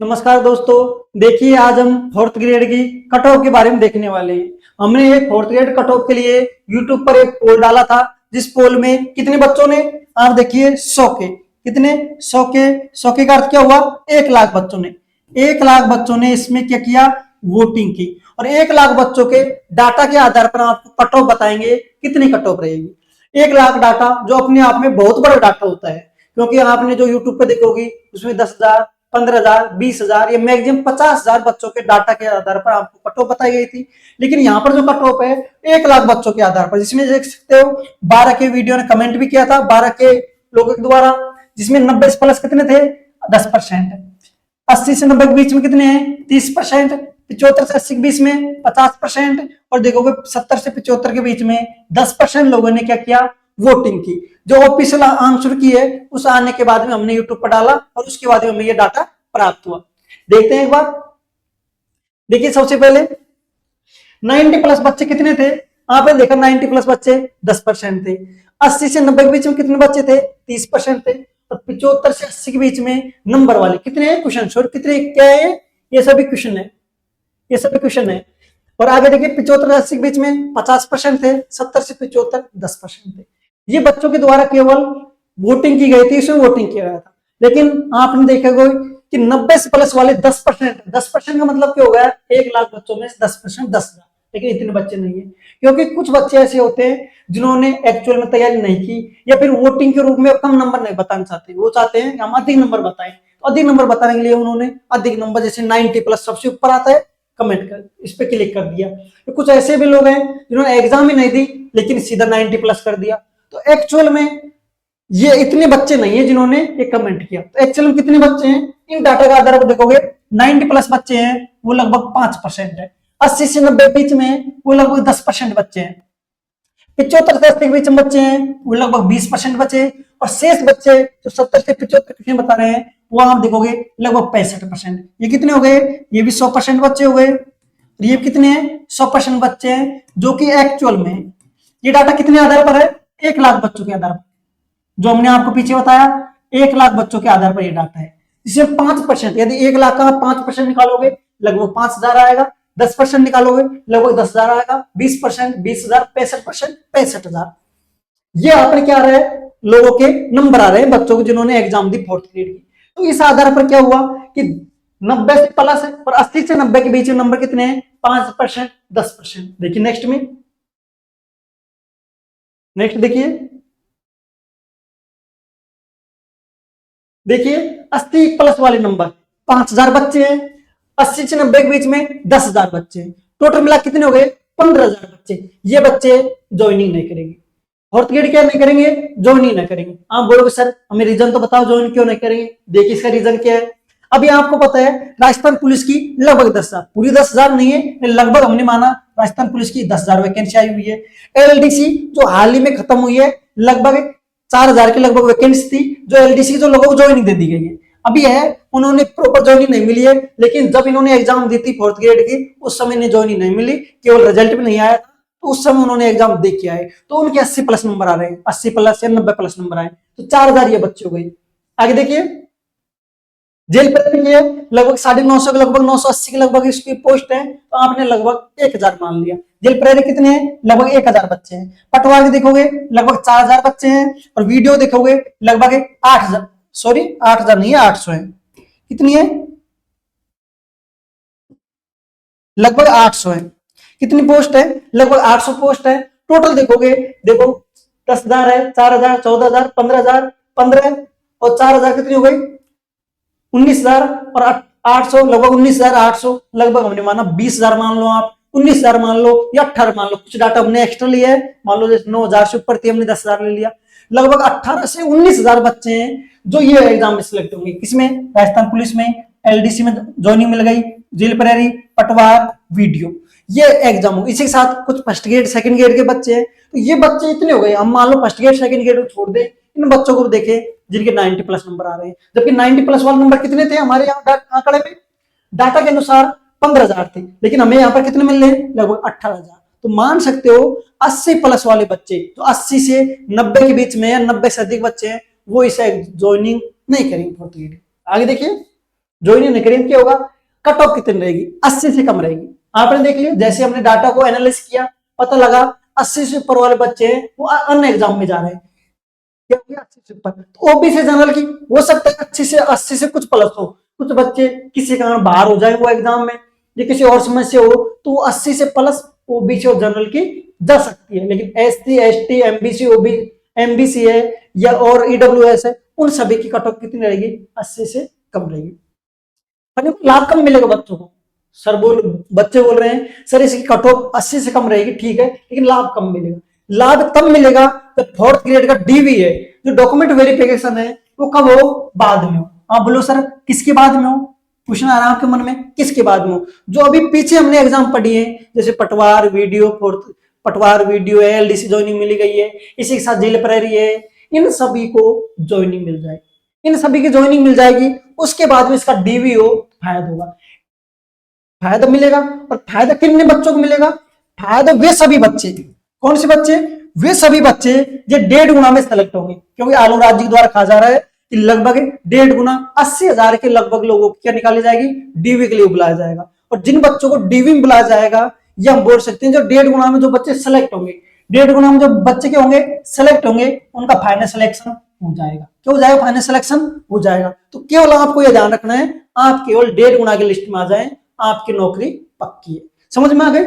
नमस्कार दोस्तों। देखिए आज हम फोर्थ ग्रेड की कट ऑफ के बारे में देखने वाले हैं। हमने एक फोर्थ ग्रेड कट ऑफ के लिए यूट्यूब पर एक पोल डाला था, जिस पोल में कितने बच्चों ने, आप देखिए 100 के, कितने 100 के का अर्थ क्या हुआ? 1 लाख बच्चों ने, 1 लाख बच्चों ने इसमें क्या किया? वोटिंग की। और 1 लाख बच्चों के डाटा के आधार पर आपको कट ऑफ बताएंगे कितनी कट ऑफ रहेगी। 1 लाख डाटा जो अपने आप में बहुत बड़ा डाटा होता है, क्योंकि आपने जो यूट्यूब पे देखोगी उसमें 10,000, 15,000, 20,000 या मैक्सिमम 50,000 बच्चों के डाटा के आधार पर आपको कट ऑफ बताई गई थी। लेकिन यहाँ पर जो कट ऑफ है 1 लाख बच्चों के आधार पर, जिसमें देख सकते हो 12 के वीडियो ने कमेंट भी किया था 12 के लोगों के द्वारा, जिसमें 90 से प्लस कितने थे? 10%। 80 से 90 के बीच में कितने हैं? 30%। 75 से 80 के बीच में 50%। और देखोगे 70 से 75 के बीच में 10% लोगों ने क्या किया? वोटिंग की। जो ऑफिशियल आंसर की है उस आने के बाद में हमने यूट्यूब पर डाला और उसके बाद में हमें ये डाटा प्राप्त हुआ। देखते हैं एक बार। देखिए सबसे पहले 90 प्लस बच्चे कितने थे? आपने देखा 90 प्लस बच्चे 10% थे। 80 से 90 के बीच में कितने बच्चे थे? 30% थे। और 75 से 80 के बीच में नंबर वाले कितने हैं? क्वेश्चन और कितने क्या है? ये सभी क्वेश्चन है, ये सभी क्वेश्चन है। और आगे देखिए 75 से 80 के बीच में 50% थे। 70 से 75 10% थे। ये बच्चों के द्वारा केवल वोटिंग की गई थी, इसमें वोटिंग किया गया था। लेकिन आपने देखा कि 90 से प्लस वाले 10%, 10% का मतलब क्या हो गया? 1 लाख बच्चों में 10%, 10,000। लेकिन इतने बच्चे नहीं है, क्योंकि कुछ बच्चे ऐसे होते हैं जिन्होंने एक्चुअल में तैयारी नहीं की, या फिर वोटिंग के रूप में कम नंबर नहीं बताना चाहते, वो चाहते हैं कि हम अधिक नंबर बताएं। तो अधिक नंबर बताने के लिए उन्होंने अधिक नंबर, जैसे 90 प्लस सबसे ऊपर आता है, कमेंट कर इस पे क्लिक कर दिया। तो कुछ ऐसे भी लोग हैं जिन्होंने एग्जाम ही नहीं दी लेकिन सीधा 90 प्लस कर दिया। तो एक्चुअल में ये इतने बच्चे नहीं है जिन्होंने ये कमेंट किया। तो एक्चुअल में कितने बच्चे हैं? इन डाटा का आधार पर देखोगे 90 प्लस बच्चे हैं वो लगभग 5% है। 80 से 90 बीच में वो लगभग 10% बच्चे हैं। 75 से 80 के बीच में बच्चे हैं वो लगभग 20% बचे। और शेष बच्चे जो 70 से 75 बता रहे हैं वो आप देखोगे लगभग 65%। ये कितने हो गए? ये भी 100% बच्चे हो गए। ये कितने हैं? 100% बच्चे हैं, जो कि एक्चुअल में ये डाटा कितने आधार पर है? 1 लाख बच्चों के आधार पर, जो हमने आपको पीछे बताया 1 लाख बच्चों के आधार पर ये डाटा है। इसमें 5%, यदि 1 लाख का 5% निकालोगे लगभग 5,000 आएगा। 10% निकालोगे लगभग 10,000 आएगा। 20% 20,000। 65% 65,000। ये आपने क्या आ रहा है? लोगों के नंबर आ रहे हैं बच्चों को जिन्होंने एग्जाम दी फोर्थ ग्रेड की। तो इस आधार पर क्या हुआ कि 90 से प्लस है और 80 से 90 के बीच में नंबर कितने हैं? 5%, 10%। देखिए नेक्स्ट में, नेक्स्ट देखिए, देखिए 80 प्लस वाले नंबर 5,000 बच्चे हैं। 80 से 90 के बीच में 10,000 बच्चे हैं। टोटल मिला कितने हो गए? 15,000 बच्चे। ये बच्चे ज्वाइनिंग नहीं करेंगे, फोर्थ ग्रेड क्या नहीं करेंगे? ज्वाइनिंग नहीं करेंगे। आप बोलोगे सर हमें रीजन तो बताओ ज्वाइन क्यों नहीं करेंगे। देखिए इसका रीजन क्या है। अभी आपको पता है राजस्थान पुलिस की लगभग 10,000, पूरी 10,000 नहीं है, लगभग हमने माना राजस्थान पुलिस की 10,000 वैकेंसी आई हुई है। एलडीसी जो हाल ही में खत्म हुई है, लगभग 4,000 की लगभग वैकेंसी थी, जो एलडीसी के जो लोगों को ज्वाइनिंग दे दी गई है। अभी है उन्होंने प्रॉपर ज्वाइनिंग नहीं मिली है, लेकिन जब इन्होंने एग्जाम दी थी फोर्थ ग्रेड की उस समय इन्हें ज्वाइनिंग नहीं मिली, केवल रिजल्ट भी नहीं आया था। तो उस समय उन्होंने एग्जाम दे के आए तो उनके 80 प्लस नंबर आ रहे हैं, 80 प्लस या 90 प्लस नंबर आए। तो 4,000 ये बच्चे हो गए। आगे देखिए जेल प्रहरी की है लगभग 950 के लगभग 980 के लगभग इसकी पोस्ट है, तो आपने लगभग 1,000 मान लिया। जेल प्रहरी कितने हैं? लगभग 1,000 बच्चे हैं। पटवारी देखोगे लगभग 4,000 बच्चे हैं। और वीडियो देखोगे लगभग 8,000, सॉरी 8,000 नहीं है 800 है। कितनी है? लगभग 800 है। कितनी पोस्ट है? लगभग 800 पोस्ट है। टोटल देखोगे, देखो 10,000 है, 4,000, 14,000, 15,000, 15 और 4,000 कितनी हो गई? 19,000। और 800 लगभग 19,800, लगभग हमने माना 20,000 मान लो, आप 19,000 मान लो या 18 मान लो। कुछ डाटा हमने एक्स्ट्रा लिया है, मान लो जैसे 9,000 से ऊपर थी हमने 10,000 ले लिया। लगभग 18 से 19,000 बच्चे हैं जो ये एग्जाम में सिलेक्ट होंगे। किसमें? राजस्थान पुलिस में, एलडीसी में ज्वाइनिंग मिल गई, जेल प्रहरी, पटवार, वीडियो, ये एग्जाम हो। इसी के साथ कुछ फर्स्ट ग्रेड सेकंड ग्रेड के बच्चे हैं। तो ये बच्चे इतने हो गए, हम मान लो फर्स्ट ग्रेड सेकंड ग्रेड को छोड़ दें, इन बच्चों को देखे जिनके 90 प्लस नंबर आ रहे हैं। जबकि 90 प्लस वाले नंबर कितने थे हमारे यहाँ आंकड़े में? डाटा के अनुसार 15,000 थे, लेकिन हमें यहाँ पर कितने मिल रहे हैं? लगभग 18,000। तो मान सकते हो 80 प्लस वाले बच्चे, तो 80 से 90 के बीच में या 90 से अधिक बच्चे हैं, वो इसे ज्वाइनिंग नहीं करेंगे फोर्थ ग्रेड। आगे देखिए ज्वाइन नहीं करेंगे क्या होगा, कट ऑफ कितनी रहेगी, 80 से कम रहेगी। आपने देख लिया, जैसे हमने डाटा को एनालिसिस किया, पता लगा 80 से ऊपर वाले बच्चे हैं वो अन्य एग्जाम में जा रहे हैं, क्या हो गया 80 से ऊपर। तो ओबीसी जनरल की हो सकता है 80 से कुछ प्लस हो, कुछ बच्चे किसी कारण बाहर हो जाए वो एग्जाम में, या किसी और समस्या हो तो 80 से प्लस ओबीसी और जनरल की जा सकती है। लेकिन एससी एसटी एमबीसी एमबीसी है या और ईडब्ल्यूएस है, उन सभी की कट ऑफ कितनी रहेगी, 80 से कम रहेगी। लाभ कम मिलेगा बच्चों को, बच्चे बोल रहे हैं सर इसकी कट ऑफ 80 से कम रहेगी, ठीक है, लेकिन लाभ कम मिलेगा। लाभ तब मिलेगा जब फोर्थ ग्रेड का डीवी है, जो डॉक्यूमेंट वेरिफिकेशन है, वो कब हो, बाद में हो। आप बोलो सर किसके बाद में हो, क्वेश्चन आ रहा है आपके मन में, किसके बाद में हो, जो अभी पीछे हमने एग्जाम पढ़ी है, जैसे पटवार वीडियो है, एलडीसी ज्वाइनिंग मिली गई है, इसी के साथ जेल प्रहरी है, इन सभी को ज्वाइनिंग मिल जाएगी, इन सभी की ज्वाइनिंग मिल जाएगी। उसके बाद में इसका डीवी हो, फायदा होगा, फायदा मिलेगा। और फायदा कितने बच्चों को मिलेगा, फायदा वे सभी बच्चे, कौन से बच्चे, वे सभी बच्चे जो 1.5 गुना में सेलेक्ट होंगे, क्योंकि आलोक राज्य के द्वारा कहा जा रहा है कि लगभग 1.5 गुना 80,000 के लगभग लोगों की क्या निकाली जाएगी, डीवी के लिए बुलाया जाएगा। और जिन बच्चों को डीवी में बुलाया जाएगा, ये हम बोल सकते हैं जो 1.5 गुना में जो बच्चे सेलेक्ट होंगे, 1.5 गुना में जो बच्चे के होंगे सेलेक्ट होंगे, उनका फाइनल सिलेक्शन हो जाएगा। क्या हो जाएगा, फाइनल सिलेक्शन हो जाएगा। तो केवल आपको यह ध्यान रखना है, आप केवल 1.5 गुना की लिस्ट में आ जाए, आपकी नौकरी पक्की है। समझ में आ गई।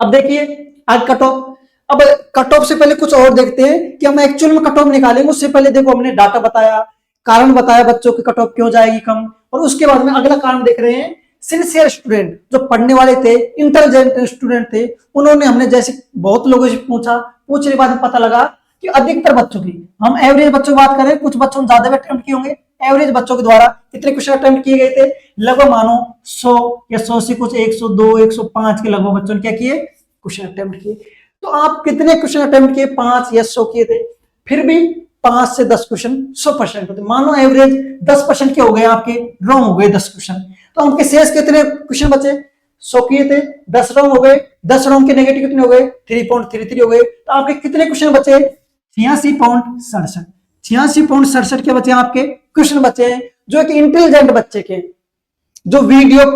अब देखिए आज कट ऑफ, अब कट ऑफ से पहले कुछ और देखते हैं कि हम एक्चुअल में कट ऑफ निकालेंगे। उससे पहले देखो हमने डाटा बताया, कारण बताया बच्चों की कट ऑफ क्यों जाएगी कम, और उसके बाद में अगला कारण देख रहे हैं, सिंसियर स्टूडेंट जो पढ़ने वाले थे, इंटेलिजेंट स्टूडेंट थे, उन्होंने हमने जैसे बहुत लोगों से पूछने के बाद में पता लगा कि अधिकतर बच्चों की, हम एवरेज बच्चों की बात करें, कुछ बच्चों ने ज्यादा भी अटेम्प्ट किए होंगे, एवरेज बच्चों के द्वारा कितने क्वेश्चन अटेम्प्ट किए गए थे, लगभग मानो 100 या 100 से कुछ 102 105 के लगभग बच्चों ने क्या किए, क्वेश्चन अटेम्प्ट किए। तो आप कितने क्वेश्चन अटेम्प्ट किए, 5 या 100 किए थे, फिर भी 5 से 10 क्वेश्चन 100% होते, मानो एवरेज 10% के हो गए आपके, रॉन्ग हो गए 10 क्वेश्चन। तो हमके शेष कितने क्वेश्चन बचे, 100 किए थे, 10 रॉन्ग हो गए, 10 रॉन्ग के नेगेटिव कितने हो गए, 3.33 हो गए। तो आपके कितने क्वेश्चन बचे, 86.67, 86.67 के बचे आपके क्वेश्चन बचे हैं, जो कि इंटेलिजेंट बच्चे के, जो वीडियो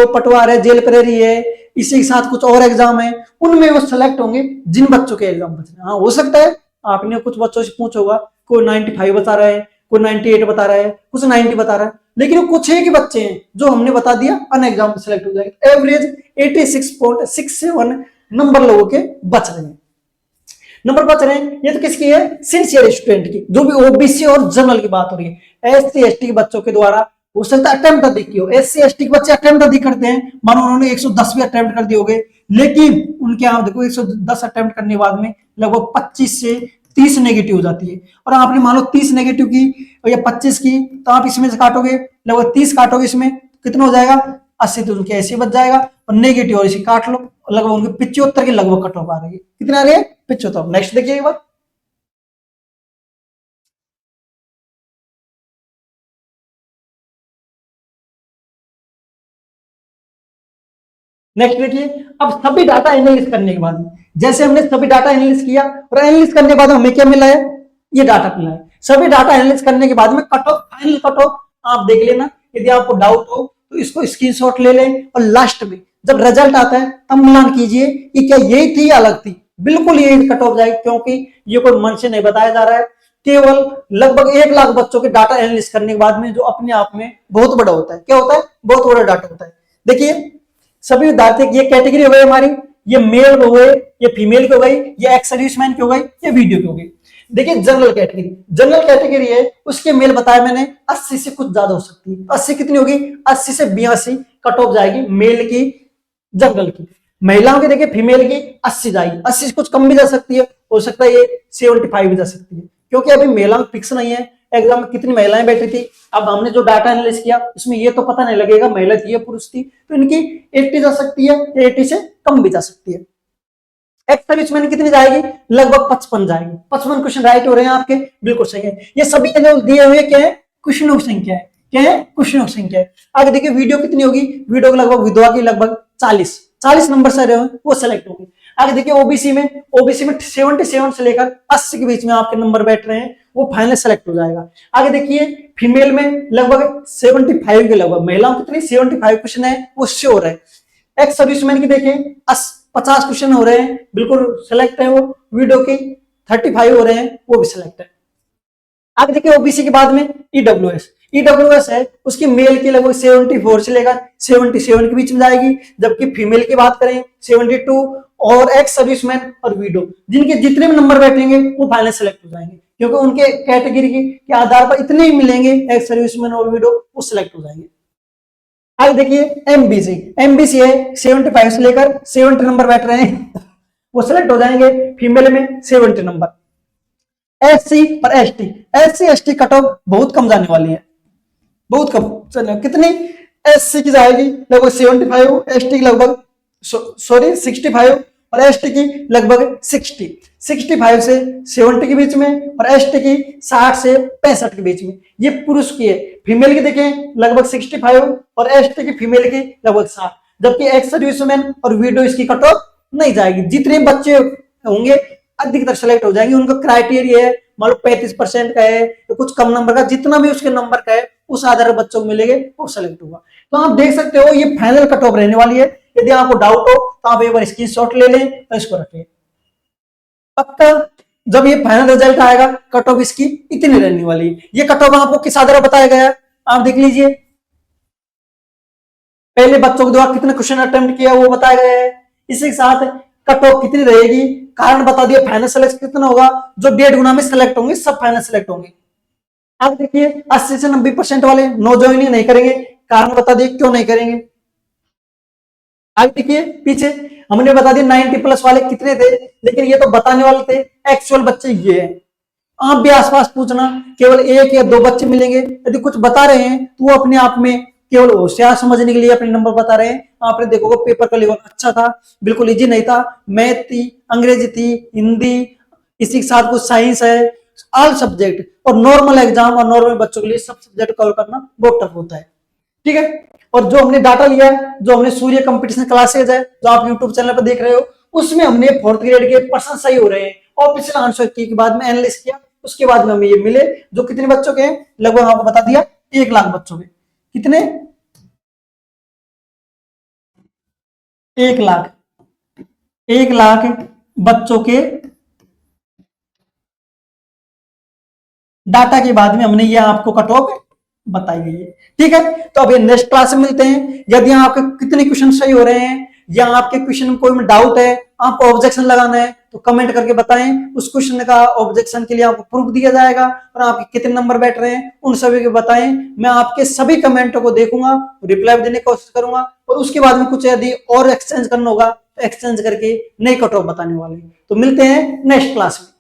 पटवार है, जेल प्रहरी है, इसी के साथ कुछ और एग्जाम है, उनमें वो सेलेक्ट होंगे जिन बच्चों के एग्जाम बचे। हाँ हो सकता है आपने कुछ बच्चों से पूछा होगा, कोई 95 बता रहा है, कोई 98 बता रहा है, कुछ 90 बता रहा है, लेकिन कुछ एक ही बच्चे हैं जो हमने बता दिया अन एग्जाम में सेलेक्ट हो जाएंगे। एवरेज 86.67 नंबर लोगों के बच रहे हैं, नंबर बच रहे हैं। ये तो किसकी है, सिंसियर स्टूडेंट की, जो भी ओबीसी और जनरल की बात हो रही है। एससी एसटी के बच्चों के द्वारा हो सकता है अटेम्प्ट अधिक की हो, एससी एसटी के बच्चे अटेम्प्ट अधिक करते हैं, मानो उन्होंने 110 भी अटेम्प्ट कर दिए होंगे, लेकिन उनके यहाँ देखो 110 अटेम्प्ट करने के बाद में लगभग 25 से 30 नेगेटिव हो जाती है। और आपने मान लो 30 नेगेटिव की या 25 की, तो आप इसमें से काटोगे, लगभग 30 काटोगे, इसमें कितना हो जाएगा, 80, तो उनके ऐसे बच जाएगा, और नेगेटिव और इसे काट लो, लगभग उनके 75 के लगभग कट ऑफ आ रही है। कितना आ रही है, 75। नेक्स्ट देखिए एक बार, नेक्स्ट देखिए। अब सभी डाटा एनालिसिस करने के बाद, जैसे हमने सभी डाटा एनालिसिस किया और एनालिसिस करने के बाद हमें क्या मिला है, ये डाटा मिला है। सभी डाटा एनालिसिस करने के बाद में cut off, final cut off आप देख लेना, यदि आपको डाउट हो तो इसको स्क्रीनशॉट ले लें, और लास्ट में जब रिजल्ट आता है तब मिलान कीजिए कि क्या यही थी या अलग थी। बिल्कुल यही कट ऑफ जाएगी, क्योंकि ये कोई मन से नहीं बताया जा रहा है, केवल लगभग 1 लाख बच्चों के डाटा एनालिसिस करने के बाद में, जो अपने आप में बहुत बड़ा होता है। क्या होता है, बहुत बड़ा डाटा होता है। देखिए सभी विद्यार्थी, ये कैटेगरी हो गई हमारी, ये मेल हो गए, ये फीमेल की हो गई, ये एक्स सर्विसमैन की हो गई, ये वीडियो की हो गई। देखिए जनरल कैटेगरी है, उसके मेल बताया मैंने 80 से कुछ ज्यादा हो सकती है। 80 कितनी होगी, 80 से 82 कट ऑफ जाएगी मेल की, जनरल की। महिलाओं की देखिए फीमेल की 80 जाएगी, 80 से कुछ कम भी जा सकती है, हो सकता है ये 75 भी जा सकती है, क्योंकि अभी महिलाओं फिक्स नहीं है एग्जाम में कितनी महिलाएं बैठी थी। अब हमने जो डाटा एनालिसिस किया उसमें ये तो पता नहीं लगेगा महिला थी या पुरुष थी, तो इनकी 80 जा सकती है, 80 से कम भी जा सकती है। एक्स सर्विसमैन कितनी जाएगी, लगभग 55 जाएगी। 55 क्वेश्चन राइट हो रहे हैं आपके, बिल्कुल सही है। ये सभी जो दिए हुए क्या है, क्वेश्चनों की संख्या है, क्या है, क्वेश्चनों की संख्या है। आगे देखिए वीडियो कितनी होगी, वीडियो की लगभग विधवा की लगभग 40 नंबर से रहे वो सेलेक्ट होंगे। आगे देखिए ओबीसी में 77 से लेकर 80 के बीच में आपके नंबर बैठ रहे हैं, वो फाइनल सेलेक्ट हो जाएगा। आगे देखिए फीमेल में लगभग 75 के लगभग, महिलाओं कितनी 75 क्वेश्चन है वो श्योर है। एक्स सर्विसमैन की देखें 50 क्वेश्चन हो रहे हैं, बिल्कुल सेलेक्ट है वो। वीडियो की 35 हो रहे हैं, वो भी सिलेक्ट है। आगे देखिए ओबीसी के बाद में ईडब्ल्यूएस है, उसकी मेल की लगभग 74 से लेकर 77 के बीच में जाएगी, जबकि फीमेल की बात करें 72, और एक्स सर्विसमैन और वीडो जिनके जितने भी नंबर बैठेंगे वो फाइनल सेलेक्ट हो जाएंगे, क्योंकि उनके कैटेगरी के आधार पर इतने ही मिलेंगे, एक्स सर्विसमैन और वीडो वो सिलेक्ट हो जाएंगे। आगे देखिए एमबीसी है 75 से लेकर 70 नंबर बैठ रहे हैं वो सिलेक्ट हो जाएंगे, फीमेल में 70 नंबर। एससी और एससी एसटी कट ऑफ बहुत कम जाने वाली है, बहुत कम। कितनी एससी की जाएगी लगभग 75, एसटी की लगभग 65 और एसटी की लगभग 65 से 70 के बीच में, और एसटी की 60 से 65 के बीच में। ये पुरुष की है। फीमेल की देखें लगभग 65 और एसटी की फीमेल की लगभग 60, जबकि एक्स सर्विसमैन और विडो इसकी कट ऑफ नहीं जाएगी। जितने बच्चे होंगे अधिकतर सेलेक्ट हो जाएंगे। उनका क्राइटेरिया है, मान लो 35% का है तो कुछ कम नंबर का, जितना भी उसके नंबर का है उस आधार पर बच्चों को मिलेंगे वो सेलेक्ट होगा। तो आप देख सकते हो ये फाइनल कट ऑफ रहने वाली है। यदि आपको डाउट हो तो आप एक बार स्क्रीनशॉट ले लें और इसको रखें। पक्का जब ये फाइनल रिजल्ट आएगा कट ऑफ इसकी इतनी रहने वाली है। ये कट ऑफ आपको किस आधार पर बताया गया है आप देख लीजिए। पहले बच्चों के द्वारा कितने क्वेश्चन अटेम्प्ट किया वो बताया गया है, इसी के साथ कट ऑफ कितनी रहेगी, कारण बता दिया, फाइनल सेलेक्ट कितना होगा, जो 1.5 गुना में सेलेक्ट होंगे सब फाइनल सेलेक्ट होंगे। आप देखिए 80 से 90% वाले नो ज्वाइन नहीं करेंगे, कारण बता दिए क्यों नहीं करेंगे। आगे देखिए पीछे हमने बता दिया 90+ वाले कितने थे, लेकिन ये तो बताने वाले थे, एक्चुअल बच्चे ये हैं। आप भी आसपास पूछना, केवल 1 या 2 बच्चे मिलेंगे। यदि कुछ बता रहे हैं तो वो अपने आप में केवल होशियार समझने के लिए अपने नंबर बता रहे हैं। आपने देखोगे पेपर का लेवल अच्छा था, बिल्कुल इजी नहीं था। मैथ थी, अंग्रेजी थी, हिंदी, इसी के साथ कुछ साइंस है, ऑल सब्जेक्ट। और नॉर्मल एग्जाम और नॉर्मल बच्चों के लिए सब सब्जेक्ट कवर करना बहुत टफ होता है, ठीक है। और जो हमने डाटा लिया है, जो हमने सूर्य कंपटीशन क्लासेज है जो आप यूट्यूब चैनल पर देख रहे हो, उसमें हमने 4th ग्रेड के पर्सन सही हो रहे हैं, ऑफिशियल आंसर की के बाद में एनालिस किया, उसके बाद में हमें ये मिले जो कितने बच्चों के हैं, लगभग आपको बता दिया 1 लाख बच्चों के। कितने 1 लाख बच्चों के डाटा के बाद में हमने ये आपको कट ऑफ बताई गई है, ठीक है। तो अभी नेक्स्ट क्लास में मिलते हैं। यदि आपके कितने क्वेश्चन सही हो रहे हैं या आपके क्वेश्चन में कोई डाउट है, आपको ऑब्जेक्शन लगाना है तो कमेंट करके बताएं। उस क्वेश्चन का ऑब्जेक्शन के लिए आपको प्रूफ दिया जाएगा, और आपके कितने नंबर बैठ रहे हैं उन सभी को बताएं। मैं आपके सभी कमेंटों को देखूंगा, रिप्लाई देने की कोशिश करूंगा, और उसके बाद में कुछ यदि और एक्सचेंज करना होगा तो एक्सचेंज करके नई कट ऑफ बताने वाले। तो मिलते हैं नेक्स्ट क्लास में।